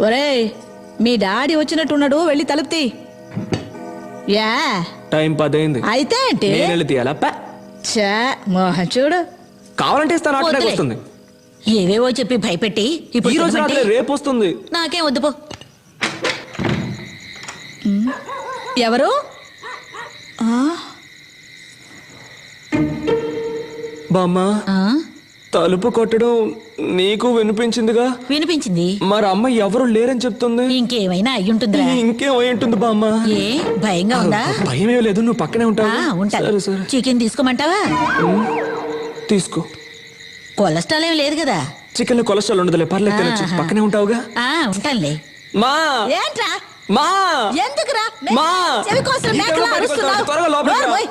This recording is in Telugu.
ఒరేయ్, మీ డాడీ వచ్చినట్టున్నాడు, వెళ్ళి తలుపు తీ. యా టైం 10 అయింది. అయితే ఏంటి? నేను వెళ్ళి తీయాలా? ఛా, మోహన్ చూడు. కావాలంటే ఇస్తాను, అట్లనే వస్తుంది. ఏవేవో చెప్పి భయపెట్టి ఇప్పుడు ఈ రోజు తినమంటే రాత్రి రేపు వస్తుంది. నాకేం వద్దు పో. ఎవరు? బామ్మ, ఆ? తలుపు కొట్టడం నీకు వినిపించిందిగా? వినిపించింది. మరి అమ్మ ఎవరు లేరని చెప్తుంది. ఇంకేమైనా అయ్యుంటుందిరా. ఇంకేమై ఉంటుంది బామ్మ? ఏ భయంగా ఉందా? భయం ఏం లేదు, నువ్వు పక్కనే ఉంటావు. ఉంటా. సరే సరే, చికెన్ తీసుకోమంటావా? తీసుకో. కొలెస్ట్రాల్ ఏం లేదు కదా? చికెన్ లో కొలెస్ట్రాల్ ఉండదులే, పర్లేదు, తినొచ్చు. పక్కనే ఉంటావుగా. ఉంటానులే. మా ఏంట్రా? మా ఎందుకురా? మా చెవి కోసం మేకలా అరుస్తున్నావు? త్వరగా లోపలికి రా. నోరు మూయ్.